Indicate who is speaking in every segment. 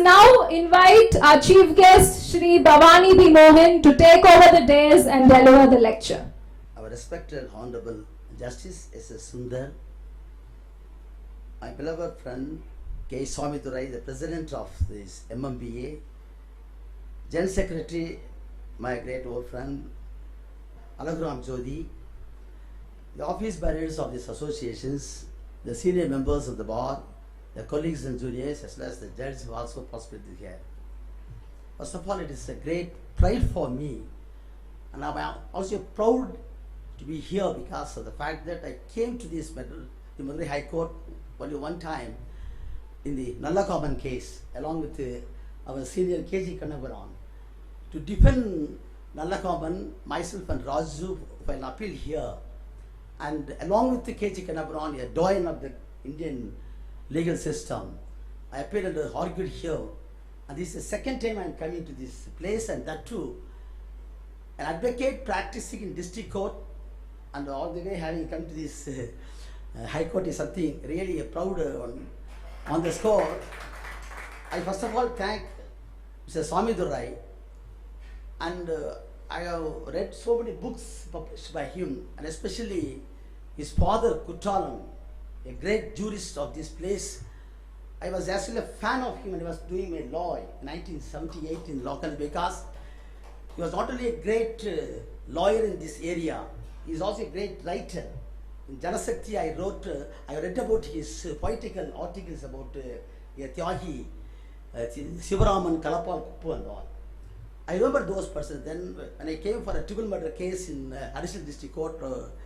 Speaker 1: now invite our chief guest, Shri Bhavani B. Mohan, to take over the dais and deliver the lecture.
Speaker 2: Our respected Honorable Justice S.S. Sundar, my beloved friend K. Madurai, the President of this MMBA, General Secretary, my great old friend Alagram Jodi, the office bearers of these associations, the senior members of the board, the colleagues and juniors, as well as the judges who also participated here. First of all, it is a great pride for me, and I'm also proud to be here because of the fact that I came to this the Madurai High Court only one time in the Nalla Common case, along with our senior K.G. Kanavaran, to defend Nalla Common, myself and Raju filed an appeal here, and along with the K.G. Kanavaran, a doyen of the Indian legal system, I appeared and argued here, and this is the second time I am coming to this place, and that too, an advocate practicing in district court, and all the way having come to this High Court is something really a proud on the score. I first of all thank Mr. Madurai, and I have read so many books published by him, and especially his father Kuttalam, a great jurist of this place. I was actually a fan of him when he was doing my law in 1978 in local, because he was not only a great lawyer in this area, he is also a great writer. In Janasakti, I read about his poetical articles about Tyagi, Sivaraman, Kalapal, Kuppu and all. I remember those persons. Then when I came for a triple murder case in additional district court,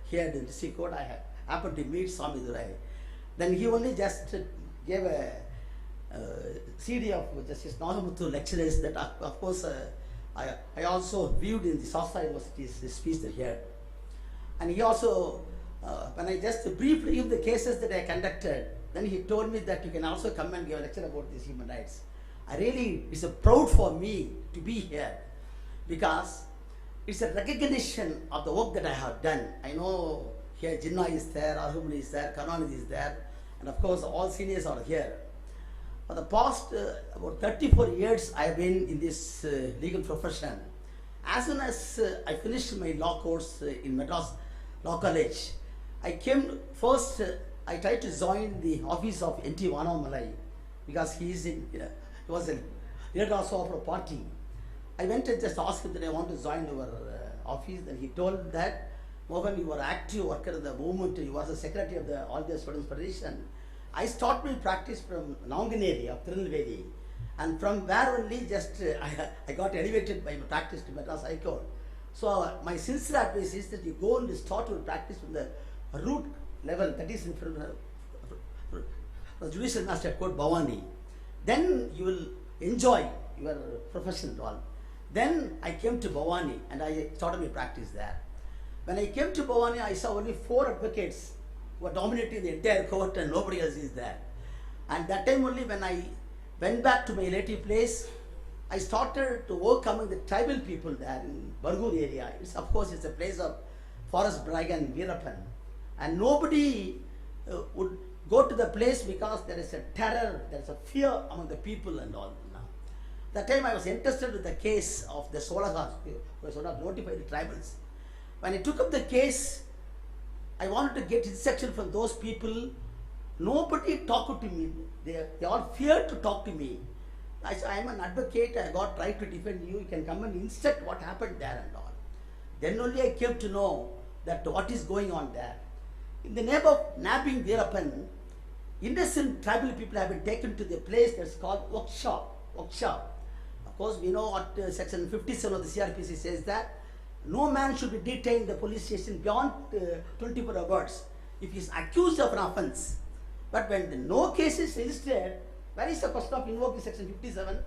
Speaker 2: here in the district court, I happened to meet Madurai. Then he only just gave a CD of Justice Nagamuthu lectures that of course I also viewed in the Sastra University's speech here. And he also, when I just briefly give the cases that I conducted, then he told me that you can also come and give a lecture about these human rights. It's a proud for me to be here, because it's a recognition of the work that I have done. I know here Jinnah is there, Arhumani is there, Karnanidhi is there, and of course all seniors are here. For the past about 34 years I have been in this legal profession. As soon as I finished my law course in Madras Law College, I came first, I tried to join the office of N.T. Vanamalai, because he was a leader also of a party. I went and just asked him that I want to join our office, and he told that, Mohan, you were an active worker in the movement, you were the secretary of the All India Students Federation. I started my practice from Nangan area of Tirunelveli, and from where only just I got elevated by my practice to Madras High Court. So my sincere advice is that you go and start your practice from the root level, that is in front of the Judicial Master Court Bhavani. Then you will enjoy your profession and all. Then I came to Bhavani and I started my practice there. When I came to Bhavani, I saw only 4 advocates who were dominating the entire court and nobody else is there. And that time only, when I went back to my native place, I started to work among the tribal people there in Bargur area. Of course, it's a place of forest brag and Veerappan. And nobody would go to the place because there is a terror, there is a fear among the people and all. That time I was interested with the case of the Solahas, who was sort of notified the tribals. When I took up the case, I wanted to get instruction from those people. Nobody talked to me. They all feared to talk to me. I said, I am an advocate, I got right to defend you, you can come and instruct what happened there and all. Then only I came to know that what is going on there. In the name of nabbing Veerappan, innocent tribal people have been taken to the place that's called workshop. Of course, we know what section 57 of the CRPC says, that no man should be detained in the police station beyond 24 hours if he is accused of an offence. But when no case is registered, where is the question of invoking section 57?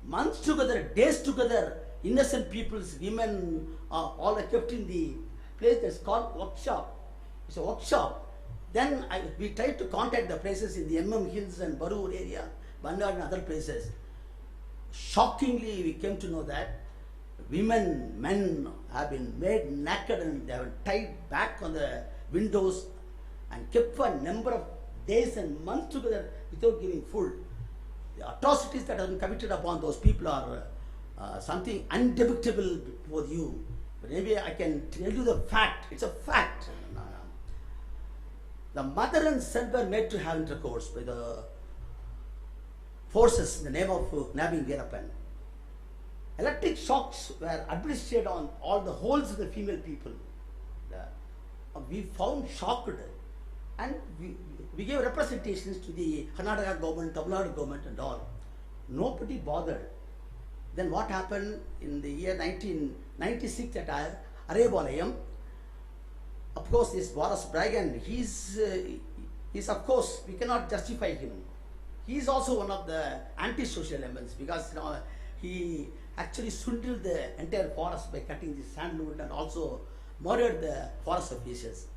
Speaker 2: Months together, days together, innocent peoples, women, all are kept in the place that's called workshop. It's a workshop. Then we tried to contact the places in the Hills and Barur area, Bandar and other places. Shockingly, we came to know that women, men have been made naked and they have been tied back on the windows and kept for a number of days and months together without giving food. the atrocities that have been committed upon those people are something undebictable for you. But maybe I can tell you the fact. It's a fact. The mother and son were made to have intercourse by the forces in the name of nabbing Veerappan. Electric shocks were administered on all the holes of the female people. We found shocked, and we gave representations to the Karnataka government, Tamil Nadu government and all. Nobody bothered. Then what happened in the year 1996 at Arebalayam? Of course, this Boris Bragan, he's of course, we cannot justify him. He is also one of the anti-social elements because he actually swindled the entire forest by cutting the sandalwood and also murdered the forest officials.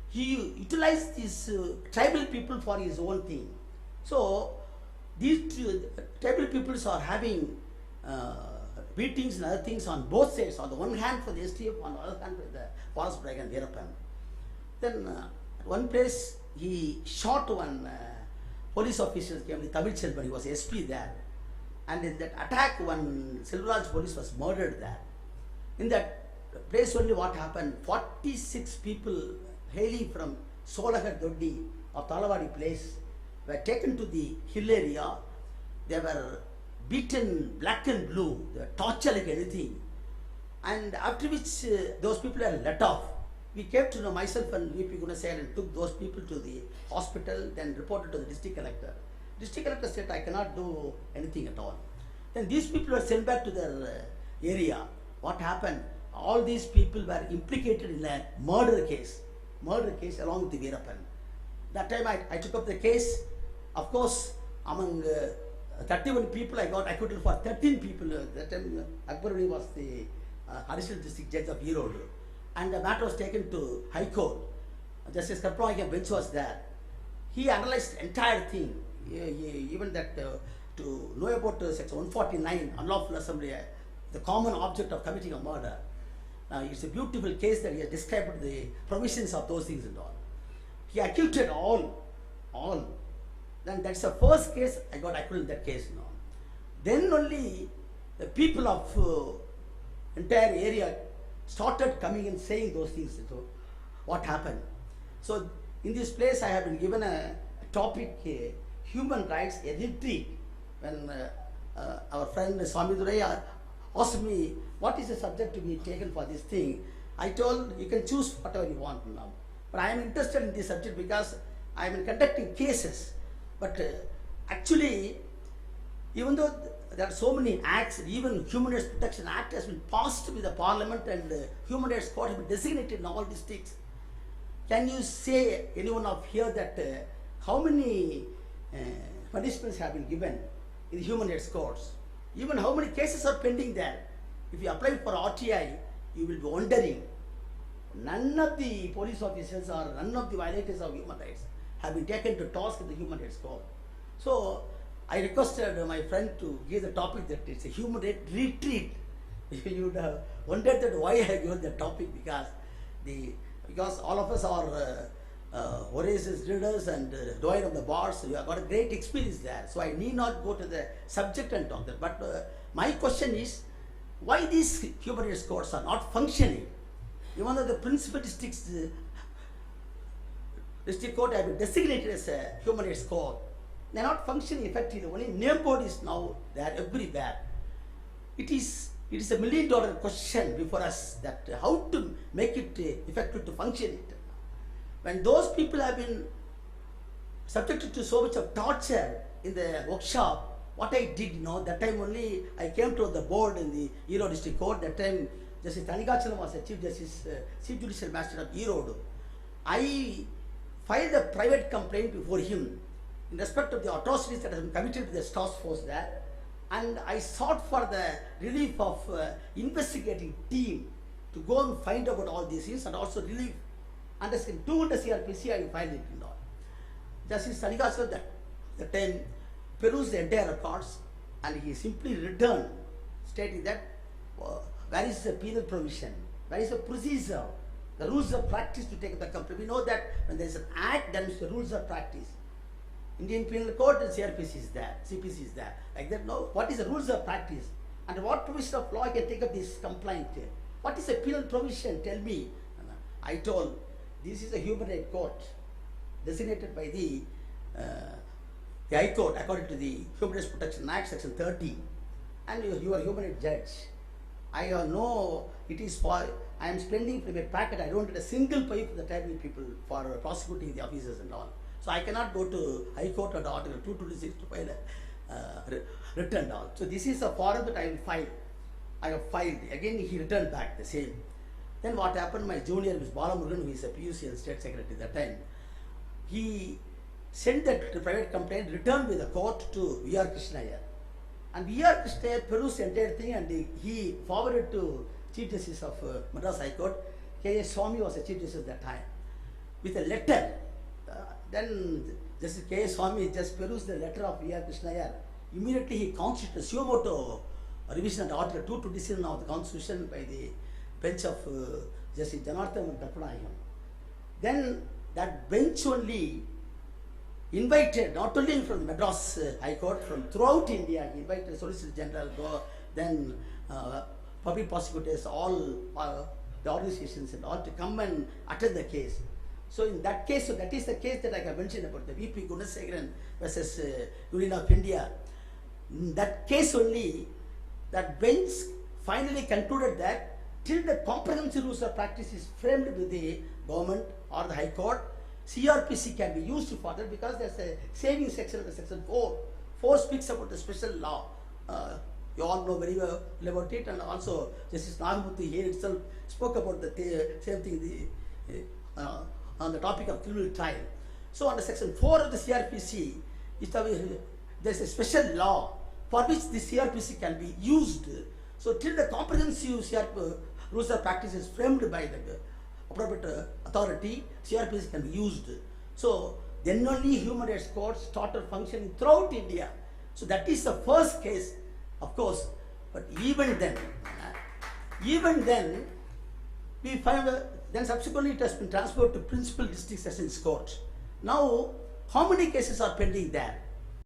Speaker 2: He utilized these tribal people for his own thing. So these tribal peoples are having beatings and other things on both sides. On the one hand for the STF, on the other hand for the forest Bragan Veerappan. Then at one place he shot one police officer, came the Tamil Selvan, he was SP there. And in that attack, one Silvaraj police was murdered there. In that place only what happened, 46 people hailing from Solaghat Doddi of Talavadi place were taken to the hill area. They were beaten black and blue, they were tortured like anything. And after which those people are let off. We came to know, myself and VP Gunasayar, and took those people to the hospital, then reported to the district collector. District collector said, I cannot do anything at all. Then these people were sent back to their area. What happened? All these people were implicated in a murder case along with the Veerappan. That time I took up the case. Of course, among 31 people, I got acquitted for 13 people. That time Akbaruni was the additional district judge of Erode. And the matter was taken to High Court. Justice Karpalakam bench was there. He analyzed the entire thing. Even that to know about section 149, unlawful assembly, the common object of committing a murder. Now it's a beautiful case that he has described the provisions of those things and all. He acquitted all. Then that's the first case I got acquitted in that case now. Then only the people of entire area started coming and saying those things. So what happened? So in this place I have been given a topic, human rights, a retreat. When our friend Swami Madurai asked me, what is the subject to be taken for this thing? I told, you can choose whatever you want now. But I am interested in this subject because I am conducting cases. But actually, even though there are so many acts, even Human Rights Protection Act has been passed with the Parliament and Human Rights Court has been designated in all districts. Can you say, anyone of here, that how many punishments have been given in the Human Rights Courts? Even how many cases are pending there? If you apply for RTI, you will be wondering. None of the police officers or none of the violators of human rights have been taken to task in the Human Rights Court. So I requested my friend to give the topic that it's a human rights retreat. You would have wondered that why I have given the topic, because all of us are Horace's readers and doyen of the bars, so you have got a great experience there. So I need not go to the subject and talk that. But my question is, why these human rights courts are not functioning? Even though the principal district court have been designated as a human rights court, they are not functioning effectively. Only name board is now there everywhere. It is a $1 million question before us, that how to make it effective to function it. When those people have been subjected to so much of torture in the workshop, what I did, that time only I came to the board in the Erode District Court. That time Justice Tanigachalam was the Chief Justice, Chief Judicial Magistrate of Erode. I filed a private complaint before him in respect of the atrocities that have been committed to the task force there, and I sought for the relief of investigating team to go and find out all these things, and also relief under section 200 CRPC I filed it and all. Justice Tanigachalam that time perused the entire records, and he simply returned stating that where is the penal provision, where is the procedure, the rules of practice to take the complaint. We know that when there is an act, then it's the rules of practice. Indian Penal Code and CRPC is there, CPC is there. Like that, no. What is the rules of practice? And what provision of law can take up this complaint? What is a penal provision? Tell me. I told, this is a human rights court designated by the High Court according to the Human Rights Protection Act, Section 30. And you are human rights judge. I know it is for, I am spending from a packet, I don't get a single pay for the tribal people for prosecuting the officers and all. So I cannot go to High Court under Article 226 to file a return and all. So this is a forum that I will file. I have filed. Again he returned back the same. Then what happened, my junior, Ms. Balamurugan, who is a PUCL State Secretary at that time, he sent that private complaint, returned with the court to V.R. Krishnaiyer. And V.R. Krishnaiyer perused the entire thing and he forwarded to Chief Justice of Madras High Court. K.S. Swami was the Chief Justice at that time, with a letter. Then Justice K.S. Swami just perused the letter of V.R. Krishnaiyer. Immediately he constituted a suo motu revision under Article 227 of the Constitution by the bench of Justice Janardhan and Karpanayam. Then that bench only invited, not only from the Madras High Court, from throughout India, he invited Solicitor General, then public prosecutors, all the organizations and all to come and attend the case. So in that case, so that is the case that I have mentioned about the V.P. Gunasekharan versus Union of India. In that case only, that bench finally concluded that till the comprehensive rules of practice is framed with the government or the High Court, CRPC can be used for that because there's a saving section of the Section 4. 4 speaks about the special law. You all know very well about it, and also Justice Nagamurthy here itself spoke about the same thing on the topic of criminal trial. So under Section 4 of the CRPC, there's a special law for which the CRPC can be used. So till the comprehensive rules of practice is framed by the appropriate authority, CRPC can be used. So then only human rights courts started functioning throughout India. So that is the first case, of course. But even then, we find then subsequently it has been transferred to Principal District Sessions Court. Now, how many cases are pending there?